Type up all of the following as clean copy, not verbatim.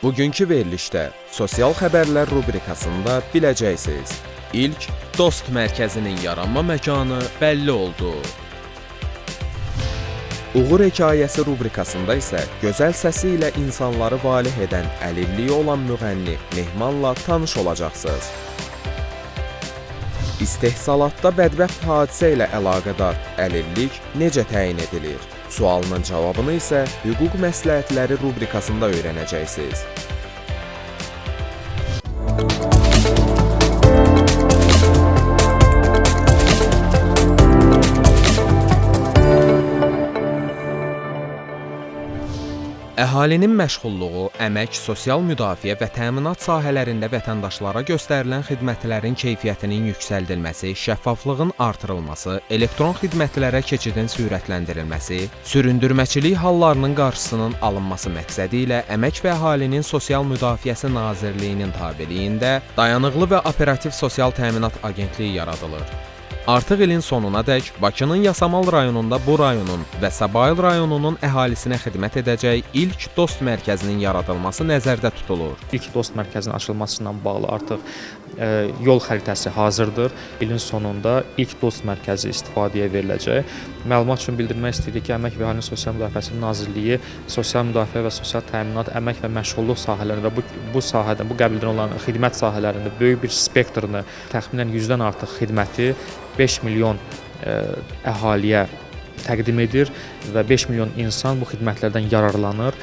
Bugünkü verilişdə sosial xəbərlər rubrikasında biləcəksiniz. İlk Dost mərkəzinin yaranma məkanı bəlli oldu. Uğur hekayəsi rubrikasında isə gözəl səsi ilə insanları valeh edən əlilliyi olan müğənni Mehmanla tanış olacaqsınız. İstehsalatda bədbəxt hadisə ilə əlaqədar əlillik necə təyin edilir? Sualının cavabını isə hüquq məsləhətləri rubrikasında öyrənəcəksiniz. Əhalinin məşğulluğu, əmək, sosial müdafiə və təminat sahələrində vətəndaşlara göstərilən xidmətlərin keyfiyyətinin yüksəldilməsi, şəffaflığın artırılması, elektron xidmətlərə keçidin sürətləndirilməsi, süründürməçilik hallarının qarşısının alınması məqsədi ilə Əmək və Əhalinin Sosial Müdafiəsi Nazirliyinin tabeliyində Dayanıqlı və Operativ Sosial Təminat Agentliyi yaradılır. Artıq ilin sonunadək Bakının Yasamal rayonunda bu rayonun və Səbail rayonunun əhalisinə xidmət edəcək ilk Dost mərkəzinin yaradılması nəzərdə tutulur. İlk Dost mərkəzinin açılması ilə bağlı artıq yol xəritəsi hazırdır. İlin sonunda ilk Dost mərkəzi istifadəyə veriləcək. Məlumat üçün bildirmək istəyirik ki, Əmək və Əhalinin Sosial Müdafiəsi Nazirliyi sosial müdafiə və sosial təminat, əmək və məşğulluq sahələrində bu sahədə, bu qəbildən olan xidmət sahələrində böyük bir spektrını, təxminən 100-dən artıq xidməti 5 milyon əhaliyə təqdim edir və 5 milyon insan bu xidmətlərdən yararlanır.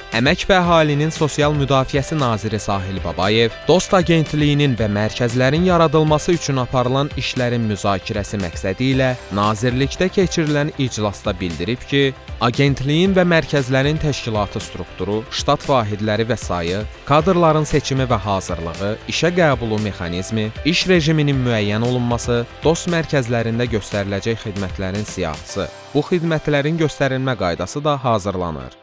Əmək və Əhalinin Sosial Müdafiəsi Naziri Sahil Babayev, Dost Agentliyinin və mərkəzlərin yaradılması üçün aparılan işlərin müzakirəsi məqsədi ilə Nazirlikdə keçirilən iclasda bildirib ki, Agentliyin və mərkəzlərin təşkilatı strukturu, ştat vahidləri və sayı, kadrların seçimi və hazırlığı, işə qəbulu mexanizmi, iş rejiminin müəyyən olunması, Dost mərkəzlərində göstəriləcək xidmətlərin siyahısı, bu xidmətlərin göstərilmə qaydası da hazırlanır.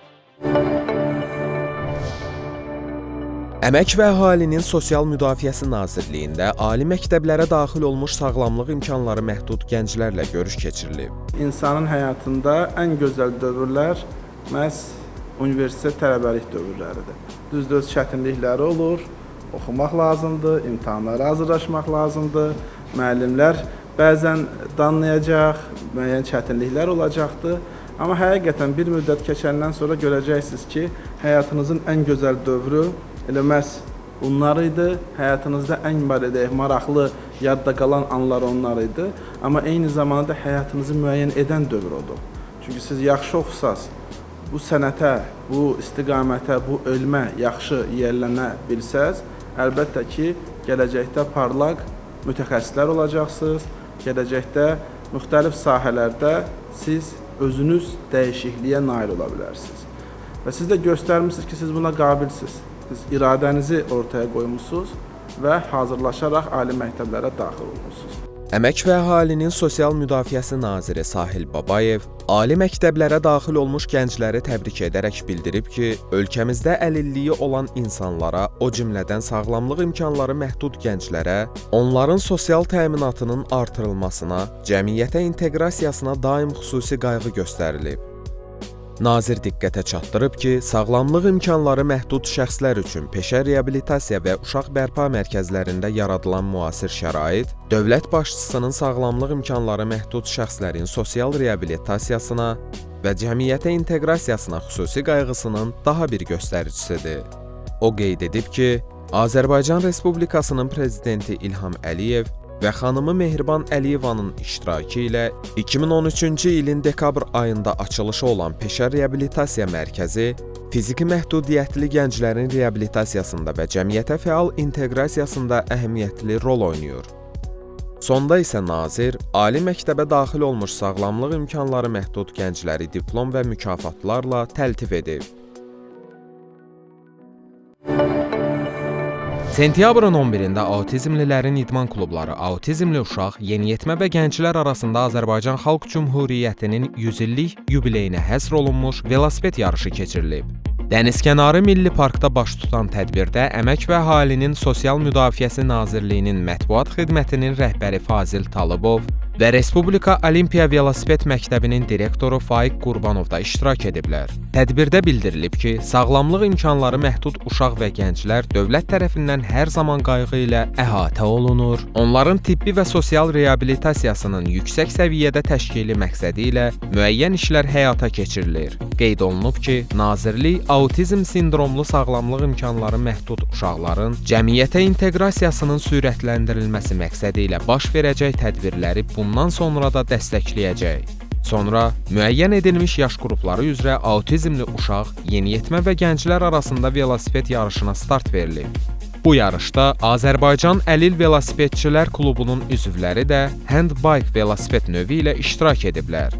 Əmək və Əhalinin Sosial Müdafiəsi Nazirliyində ali məktəblərə daxil olmuş sağlamlıq imkanları məhdud gənclərlə görüş keçirilib. İnsanın həyatında ən gözəl dövrlər məhz universitet tələbəlik dövrləridir. Düzdür, çətinlikləri olur, oxumaq lazımdır, imtahanlara hazırlaşmaq lazımdır, müəllimlər bəzən danlayacaq, müəyyən çətinliklər olacaqdır. Amma həqiqətən bir müddət keçəndən sonra görəcəksiniz ki, həyatınızın ən gözəl dövrü elə məhz bunlar idi, həyatınızda ən maraqlı, yadda qalan anlar onlar idi. Amma eyni zamanda həyatınızı müəyyən edən dövr odur. Çünki siz yaxşı oxusaz, bu sənətə, bu istiqamətə, bu elmə yaxşı yiyələnə bilsəz, əlbəttə ki, gələcəkdə parlaq mütəxəssislər olacaqsınız, gələcəkdə müxtəlif sahələrdə siz özünüz dəyişikliyə nail ola bilərsiniz. Və siz də göstərmişsiniz ki, siz buna qabilsiniz. Siz iradənizi ortaya qoymusunuz və hazırlaşaraq ali məktəblərə daxil olmusunuz. Əmək və Əhalinin Sosial Müdafiəsi Naziri Sahil Babayev ali məktəblərə daxil olmuş gəncləri təbrik edərək bildirib ki, ölkəmizdə əlilliyi olan insanlara, o cümlədən sağlamlıq imkanları məhdud gənclərə, onların sosial təminatının artırılmasına, cəmiyyətə inteqrasiyasına daim xüsusi qayğı göstərilib. Nazir diqqətə çatdırıb ki, sağlamlıq imkanları məhdud şəxslər üçün peşə reabilitasiya və uşaq bərpa mərkəzlərində yaradılan müasir şərait, dövlət başçısının sağlamlıq imkanları məhdud şəxslərin sosial reabilitasiyasına və cəmiyyətə inteqrasiyasına xüsusi qayğısının daha bir göstəricisidir. O qeyd edib ki, Azərbaycan Respublikasının Prezidenti İlham Əliyev və xanımı Mehriban Əliyevanın iştirakı ilə 2013-cü ilin dekabr ayında açılışı olan Peşə Reabilitasiya Mərkəzi fiziki məhdudiyyətli gənclərin reabilitasiyasında və cəmiyyətə fəal inteqrasiyasında əhəmiyyətli rol oynayır. Sonda isə nazir, ali məktəbə daxil olmuş sağlamlıq imkanları məhdud gəncləri diplom və mükafatlarla təltif edib. Sentyabrın 11-də Autizmlilərin idman klubları Autizmli uşaq, yeniyetmə və gənclər arasında Azərbaycan Xalq Cümhuriyyətinin 100 illik yubileyinə həsr olunmuş velosiped yarışı keçirilib. Dənizkənarı Milli Parkda baş tutan tədbirdə Əmək və Əhalinin Sosial Müdafiəsi Nazirliyinin mətbuat xidmətinin rəhbəri Fazil Talıbov və Respublika Olimpiya Velosiped Məktəbinin direktoru Faiq Qurbanov da iştirak ediblər. Tədbirdə bildirilib ki, sağlamlıq imkanları məhdud uşaq və gənclər dövlət tərəfindən hər zaman qayğı ilə əhatə olunur. Onların tibbi və sosial reabilitasiyasının yüksək səviyyədə təşkili məqsədi ilə müəyyən işlər həyata keçirilir. Qeyd olunub ki, Nazirlik autizm sindromlu sağlamlıq imkanları məhdud uşaqların cəmiyyətə inteqrasiyasının sürətləndirilməsi məqsədi ilə baş verəcək tədbirləri bundan sonra da dəstəkləyəcək. Sonra müəyyən edilmiş yaş qrupları üzrə autizmli uşaq, yeniyetmə və gənclər arasında velosiped yarışına start verilib. Bu yarışda Azərbaycan Əlil Velosipedçilər Klubunun üzvləri də handbike velosiped növü ilə iştirak ediblər.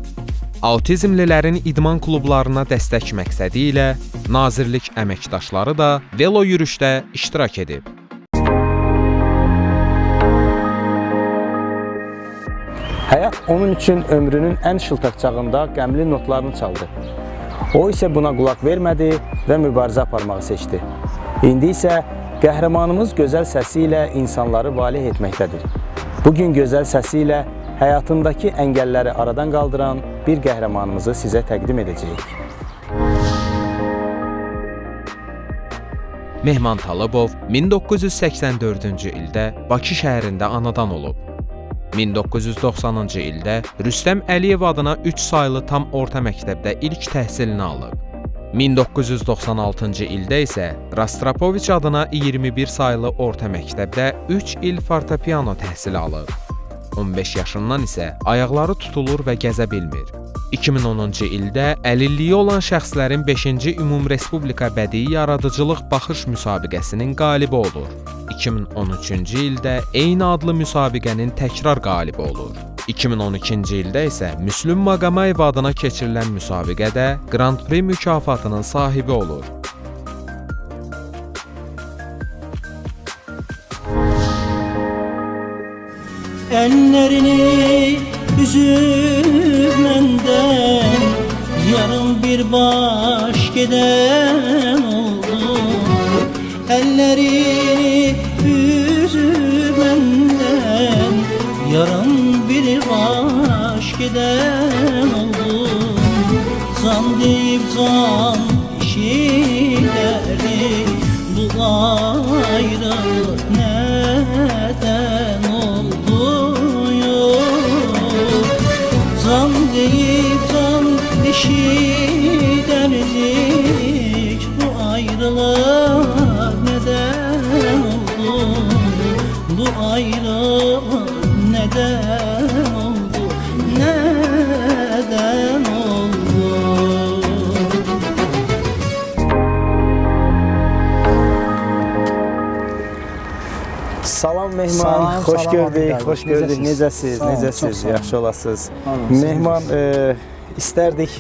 Autizmlilərin idman klublarına dəstək məqsədi ilə Nazirlik əməkdaşları da velo yürüşdə iştirak edib. Həyat onun üçün ömrünün ən şıltaq çağında qəmli notlarını çaldı. O isə buna qulaq vermədi və mübarizə aparmağı seçdi. İndi isə qəhrəmanımız gözəl səsi ilə insanları valeh etməkdədir. Bugün gözəl səsi ilə həyatındakı əngəlləri aradan qaldıran bir qəhrəmanımızı sizə təqdim edəcəyik. Mehman Talıbov 1984-cü ildə Bakı şəhərində anadan olub. 1990-cı ildə Rüstəm Əliyev adına 3 saylı tam orta məktəbdə ilk təhsilini alıb. 1996-cı ildə isə Rastropoviç adına 21 saylı orta məktəbdə 3 il fortepiano təhsili alıb. 15 yaşından isə ayaqları tutulur və gəzə bilmir. 2010-cu ildə əlilliyi olan şəxslərin 5-ci Ümumrespublika Bədii Yaradıcılıq Baxış müsabiqəsinin qalibi olur. 2013-cü ildə eyni adlı müsabiqənin təkrar qalibi olur. 2012-ci ildə isə Müslüm Maqamayev adına keçirilən müsabiqədə Grand Prix mükafatının sahibi olur. Ellerini üzüp menden yarın bir baş giden oldu. Ellerini üzüp menden yarın bir baş giden oldu. Can deyip can işileri bu ayrılık neden oldu? Can deyip can eşiderdik bu ayrılık neden oldu? Bu ayrılık neden oldu? Neden oldu? Salam Mehman, Salam, xoş salam, gördük, abi, xoş gördük. Necəsiz, Sağ olun, necəsiz, çox sağ olun. yaxşı olasınız. Olun, Mehman, istərdik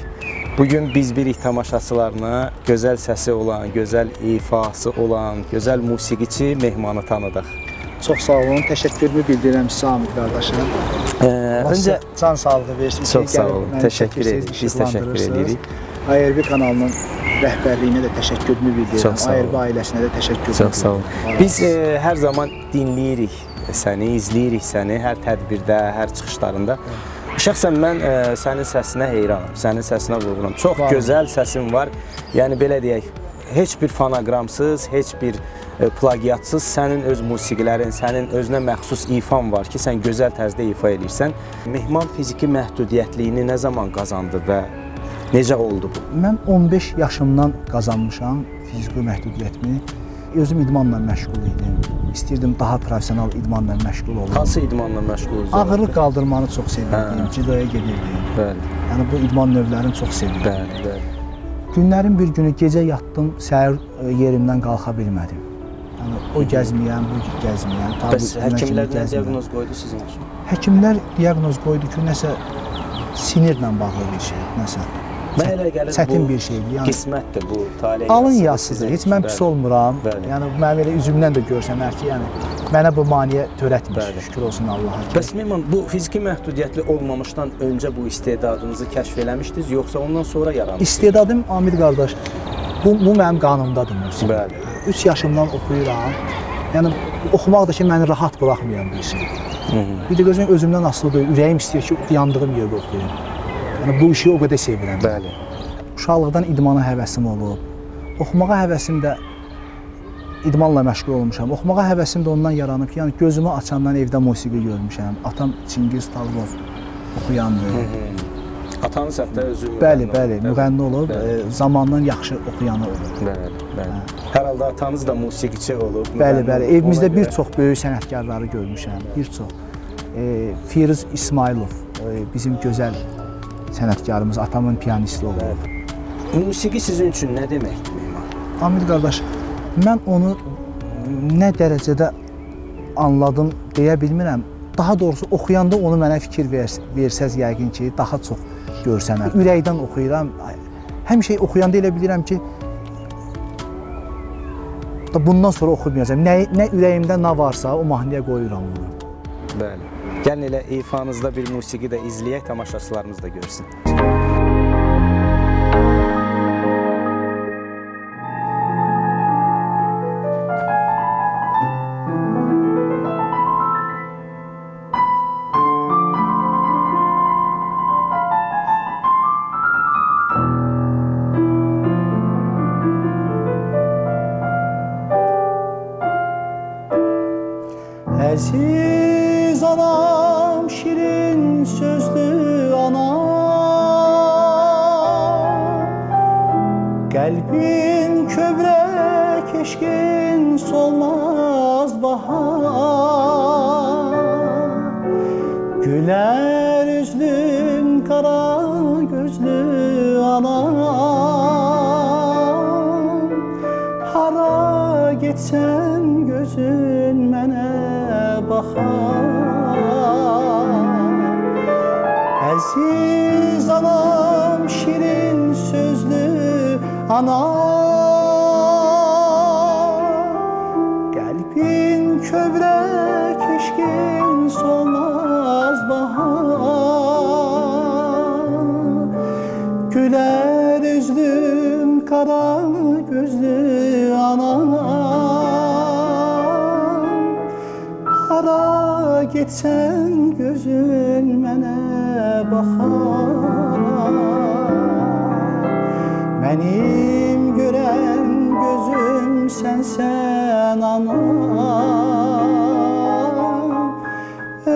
bugün biz birik tamaşaçılarına gözəl səsi olan, gözəl ifası olan, gözəl musiqiçi Mehmanı tanıdıq. Çox sağ olun, təşəkkürümü bildirirəm Samit qardaşım. Öncə can sağlığı versin. çox sağ olun, təşəkkür edirik, biz təşəkkür edirik. ARB kanalının rəhbərliyinə də təşəkkürümü bildirirəm. Çox sağ olun. ARB ailəsinə də təşəkkürümü Çox sağ olun. bildirirəm. Biz hər zaman dinləyirik səni, izləyirik səni hər tədbirdə, hər çıxışlarında. Şəxsən mən sənin səsinə heyranam, sənin səsinə vurğunam. Çox gözəl səsin var. Yəni belə deyək, heç bir fonoqramsız, heç bir plagiatsız sənin öz musiqilərin, sənin özünə məxsus ifan var ki, sən gözəl tərzdə ifa edirsən. Mehman fiziki məhdudiyyətliyini nə zaman qazandı və necə oldu bu? Mən 15 yaşımdan qazanmışam fiziki məhdudiyyətimi. Özüm idmanla məşğul idim. İstirdim daha professional idmanla məşğul olum. Hansı idmanla məşğulsunuz? Ağırlıq qaldırmanı çox sevirdim, Hə. cidoya gedirdim. Bəli, Yəni bu idman növlərini çox sevirdim. bəli, bəli. Günlərin bir günü gecə yatdım, səhər yerimdən qalxa bilmədim. Yəni o gəzməyəm, bu gəzməyəm. Bəs həkimlər nə diaqnoz qoydu sizin üçün? Həkimlər diaqnoz qoydu ki, nəsə sinirlə bağlı bir şey, nəsə. Mənə elə gəlir çətin bu bir şeydir. Yəni qismətdir bu, talih alın yazısı yazısıdır. sizin Heç mən üçün. pis olmuram. Bəli. Yəni mənim elə üzümdən də görsənər ki, yəni mənə bu maneə törətmir. Bəli. Şükür olsun Allaha. Bəs Mehman, bu fiziki məhdudiyyətli olmamışdan öncə bu istedadınızı kəşf eləmişdiniz, yoxsa ondan sonra yarandı? İstedadım Amid qardaş, bu mənim qanımdadır musiqi. Bəli. 3 yaşımdan oxuyuram. Yəni oxumaq da ki məni rahat buraxmayan bir şey. Bir də gözüm özümdən asılı deyil. Ürəyim istəyir ki, dayandığım yerdə oxuyum. Yəni bu işi o qədər sevirəm. Bəli. Uşaqlıqdan idmana həvəsim olub. Oxumağa həvəsim də idmanla məşğul olmuşam. Oxumağa həvəsim də ondan yaranıb ki, yəni gözümü açandan evdə musiqi görmüşəm. Atam Çingiz Tağırov oxuyandı. Atanız hətta özü Bəli, müğənni olub, zamandan yaxşı oxuyanı olub. Bəli. Hər halda atanız da musiqiçi olub. Bəli, müğənni olub. evimizdə Ona bir görə- çox böyük sənətkarları görmüşəm, bir çox. Firuz İsmailov bizim gözəl sənətkarımız, atamın pianisti olub. Musiqi sizin üçün nə deməkdir Mehman? Amir qardaş, mən onu nə dərəcədə anladım deyə bilmirəm. Daha doğrusu oxuyanda onu mənə fikir versəz yəqin ki, daha çox görsənər. Ürəkdən oxuyuram. Həmişə oxuyanda elə bilirəm ki, bundan sonra oxumayacağam. Nə ürəyimdə nə varsa o mahnıya qoyuram onu. Bəli. Gəlin elə ifanızda bir musiqi də izləyək, tamaşaçılarımız da görsün. Əziz anam, şirin sözlü anam, qəlbin kövrək, eşqin solmaz bahar. Gülər üzlün, qara gözlü anam, hara getsən gözün mənə baxar. Əziz anam, şirin sözlü anam, qəlbin kövrək, eşqin solmaz bahar. Gülər üzlüm, qara gözlü anam, hara getsən gözün mənə baxar. Mənim görən gözüm sənsən anam,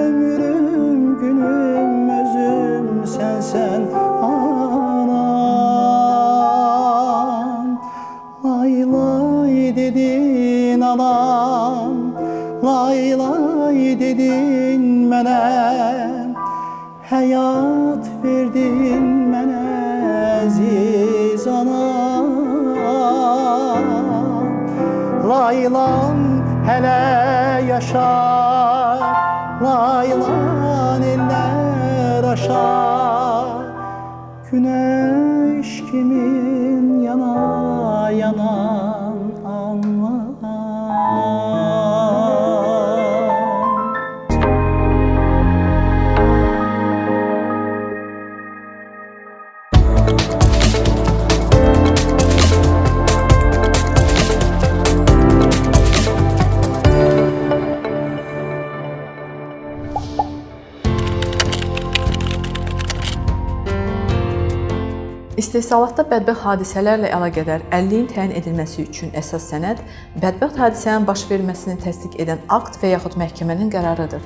ömrüm günüm özüm sənsən anam. Lay lay dedin anam, lay lay dedin mənə, həyat verdin mənə əziz anam. Laylan hələ yaşar, laylan eller aşar, güneş kimin yana yanan anlar. İstehsalatda bədbəxt hadisələrlə əlaqədar 50-nin təyin edilməsi üçün əsas sənəd bədbəxt hadisənin baş verməsini təsdiq edən akt və yaxud məhkəmənin qərarıdır.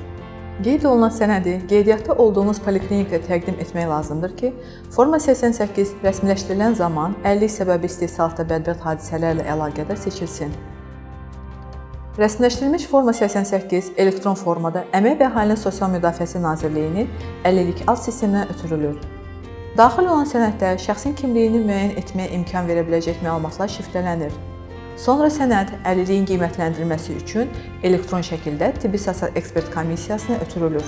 Qeyd olunan sənədi qeydiyyatda olduğunuz poliklinikaya təqdim etmək lazımdır ki, Forma 88 rəsmiləşdirilən zaman 50 səbəbi istehsalatda bədbəxt hadisələrlə əlaqədar seçilsin. Rəsmiləşdirilmiş Forma 88 elektron formada Əmək və Əhalinin Sosial Müdafiəsi Nazirliyinin 50-lik alt sistemindən ötürülür. Daxil olan sənəddə şəxsin kimliyini müəyyən etməyə imkan verə biləcək məlumatlar şifrələnir. Sonra sənəd əlilliyin qiymətləndirilməsi üçün elektron şəkildə tibbi sosial ekspert komissiyasına ötürülür.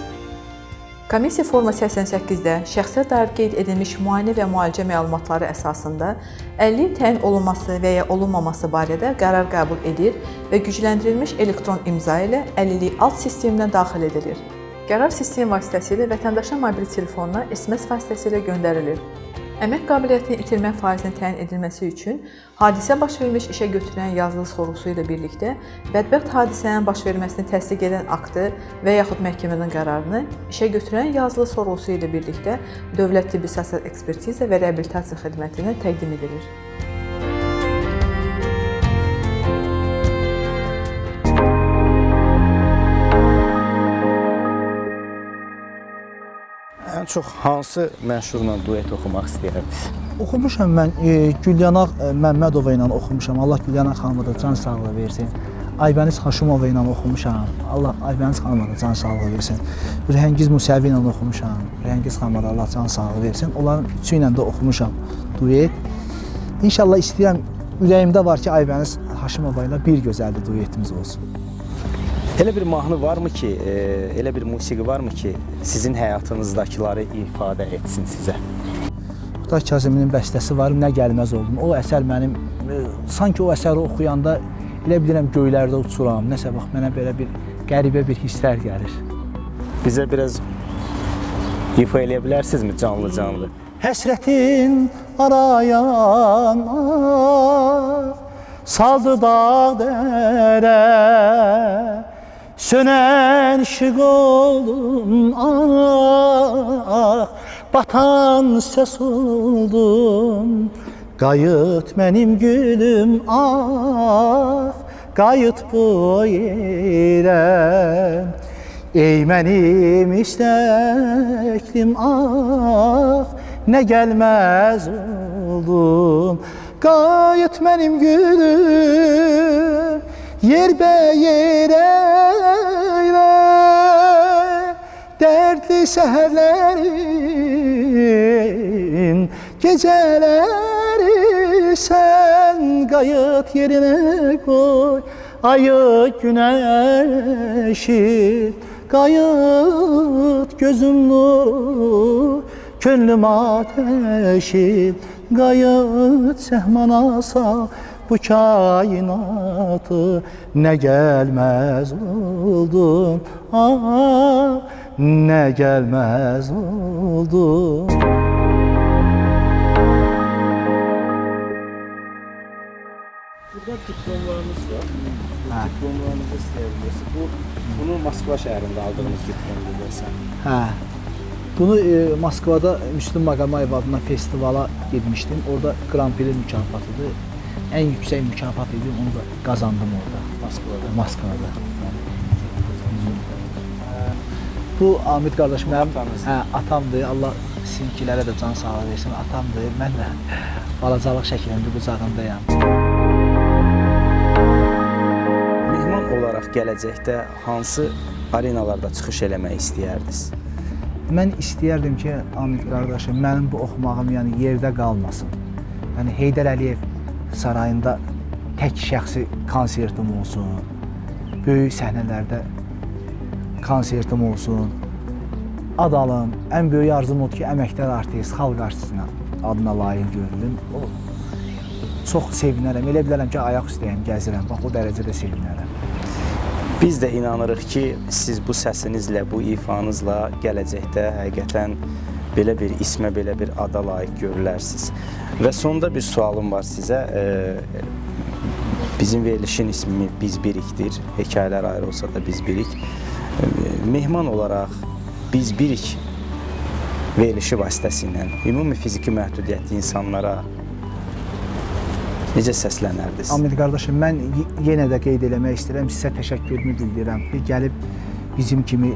Komissiya forma 88-də şəxsə dair qeyd edilmiş müayinə və müalicə məlumatları əsasında əlilliyin təyin olunması və ya olunmaması barədə qərar qəbul edir və gücləndirilmiş elektron imza ilə əlillik alt sisteminə daxil edilir. Qərar sistemi vasitəsilə vətəndaşın mobil telefonuna SMS vasitəsilə göndərilir. Əmək qabiliyyətini itirmə faizinin təyin edilməsi üçün hadisə baş vermiş işə götürən yazılı sorğusu ilə birlikdə bədbəxt hadisənin baş verməsini təsdiq edən aktı və yaxud məhkəmənin qərarını işə götürən yazılı sorğusu ilə birlikdə Dövlət Tibbi Sosial Ekspertiza və Reabilitasiya Xidmətinə təqdim edilir. Ən çox hansı məşhurla duet oxumaq istəyirdiniz? Oxumuşam mən Gülyanaq Məmmədova ilə oxumuşam. Allah Gülyanaq xanıma da can sağlığı versin. Aybəniz Haşimova ilə oxumuşam. Allah Aybəniz xanıma da can sağlığı versin. Rəhəngiz Musəvi ilə oxumuşam. Rəhəngiz xanıma da Allah can sağlığı versin. Onların üçü ilə də oxumuşam duet. İnşallah istəyirəm, ürəyimdə var ki, Aybəniz Haşimova ilə bir gözəl bir duetimiz olsun. Elə bir mahnı varmı ki, elə bir musiqi varmı ki, sizin həyatınızdakıları ifadə etsin sizə? Oktay Kazıminin bəstəsi var, Nə gəlməz oldum. O əsər mənim, sanki o əsəri oxuyanda elə bilirəm göylərdə uçuram. Nəsə bax, mənə belə bir qəribə bir hisslər gəlir. Bizə biraz ifa eləyə bilərsinizmi canlı-canlı? Həsrətin arayan saldı dağ dərə, sönən işıq oldum, batan səs oldum. Qayıt mənim gülüm, qayıt bu yerə. Ey mənim istəklim, nə gəlməz oldum. Qayıt mənim gülüm, yerbə yerə elə. Dərdli səhərlərin gecələri sən qayıt yerinə qoy. Ayı günəşi qayıt gözüm nuru, könlüm ateşi qayıt səhmana sal bu kainatı. Nə gəlməz oldum, nə gəlməz oldum. Burada diplomlarınız var. Diplomlarınızı istəyirsiniz. Bunu Moskva şəhərində aldığınız diplomdur deyəsən. Hə. Bunu Moskvada Müslüm Maqamayev adına festivala getmişdim. Orada Grand Prix mükafatıdır. Ən yüksək mükafat idi. Onu da qazandım orada. Moskvada. Bu Amid qardaş mənim atamdır. Allah sizinkilərə də can sağlığı versin. Atamdır. Mən də balacalıq şəklində qucağındayam. Mehman olaraq gələcəkdə hansı arenalarda çıxış eləmək istəyərdiniz? Mən istəyərdim ki, Amid qardaşım, mənim bu oxumağım yerdə qalmasın. Heydər Əliyev sarayında tək şəxsi konsertim olsun. Böyük səhnələrdə konsertim olsun. Ad alım. Ən böyük arzum odur ki, əməkdar artist, xalq artistinə adına layiq görülüm. Çox sevinərəm. Elə bilərəm ki, ayaq üstəyəm, gəzirəm. Bax, o dərəcədə sevinərəm. Biz də inanırıq ki, siz bu səsinizlə, bu ifanızla gələcəkdə həqiqətən belə bir ismə, belə bir ada layiq görülərsiniz. Və sonda bir sualım var sizə. Bizim verilişin ismi Biz Birikdir. Hekayələr ayrı olsa da Biz Birik. Mehman olaraq Biz Birik verilişi vasitəsilə ümumi fiziki məhdudiyyətli insanlara necə səslənərdiniz? Amid qardaşım, mən yenə də qeyd eləmək istəyirəm, sizə təşəkkürümü bildirirəm. Gəlib bizim kimi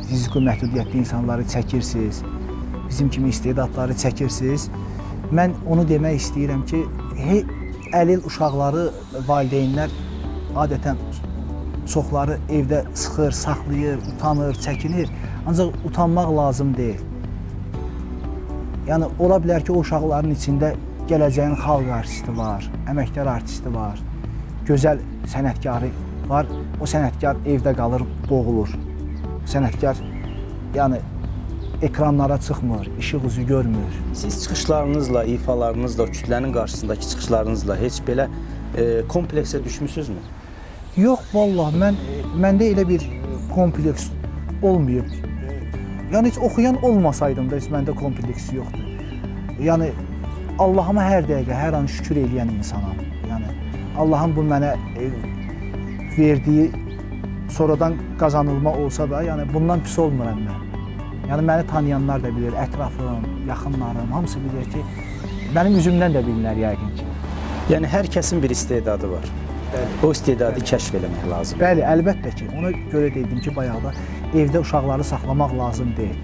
fiziki məhdudiyyətli insanları çəkirsiniz, bizim kimi istedadları çəkirsiniz. Mən onu demək istəyirəm ki, əlil uşaqları valideynlər adətən çoxları evdə sıxır, saxlayır, utanır, çəkinir. Ancaq utanmaq lazım deyil. Yəni, ola bilər ki, o uşaqların içində gələcəyin xalq artisti var, əməkdar artisti var, gözəl sənətkarı var. O sənətkar evdə qalır, boğulur. Sənətkar yəni ekranlara çıxmır, işıq üzü görmür. Siz çıxışlarınızla, ifalarınızla, kütlənin qarşısındakı çıxışlarınızla heç belə kompleksə düşmüsünüzmü? Yox, vallah, məndə elə bir kompleks olmayıb. Yəni heç oxuyan olmasaydım da heç məndə kompleks yoxdur. Yəni Allahıma hər dəqiqə, hər an şükür eləyən insanam. Yəni Allahın bu mənə verdiyi sonradan qazanılma olsa da, yəni bundan pis olmuram mən. Yəni məni tanıyanlar da bilir, ətrafım, yaxınlarım, hamısı bilir ki, mənim üzümdən də bilinər yəqin ki. Yəni hər kəsin bir istedadı var. O istedadı kəşf eləmək lazımdır. Bəli, əlbəttə ki, ona görə dedim ki, bayaqda evdə uşaqları saxlamaq lazım deyil.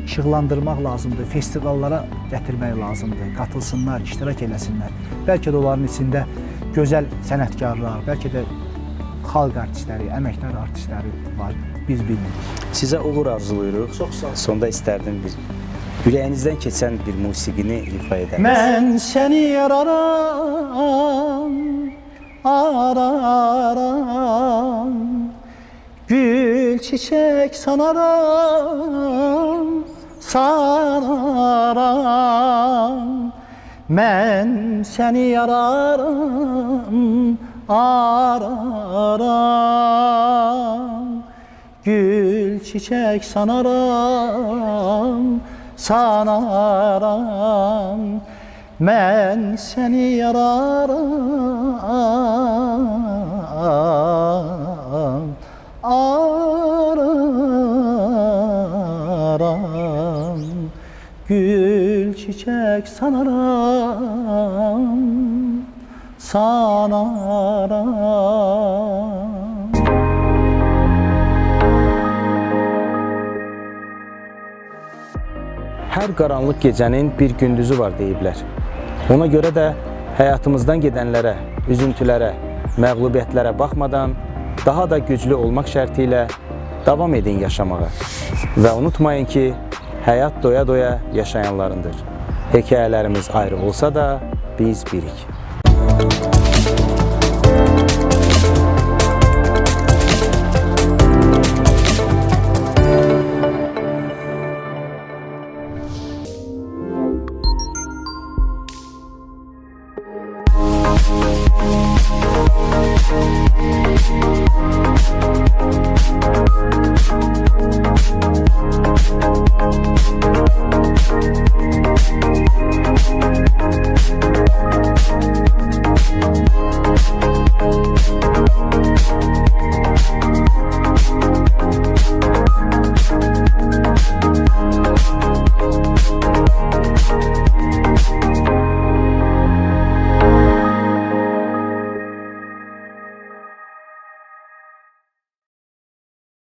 İşıqlandırmaq lazımdır, festivallara gətirmək lazımdır, qatılsınlar, iştirak eləsinlər. Bəlkə də onların içində gözəl sənətkarlar, bəlkə də xalq artistləri, əməkdar artistləri var, biz bilmirik. Sizə uğur arzuluyuruq. Çox sağ olun. Sonda istərdim bir ürəyinizdən keçən bir musiqini ifa edərsiniz. Mən səni araram, araram, gül çiçək sanaram, sanaram. Mən səni araram, araram, gül çiçək sanaram, sanaram. Mən səni araram, araram, gül çiçək sanaram, sanaram. Hər qaranlıq gecənin bir gündüzü var deyiblər. Ona görə də həyatımızdan gedənlərə, üzüntülərə, məğlubiyyətlərə baxmadan daha da güclü olmaq şərti ilə davam edin yaşamağa. Və unutmayın ki, həyat doya-doya yaşayanlarındır. Hekayələrimiz ayrı olsa da biz birik.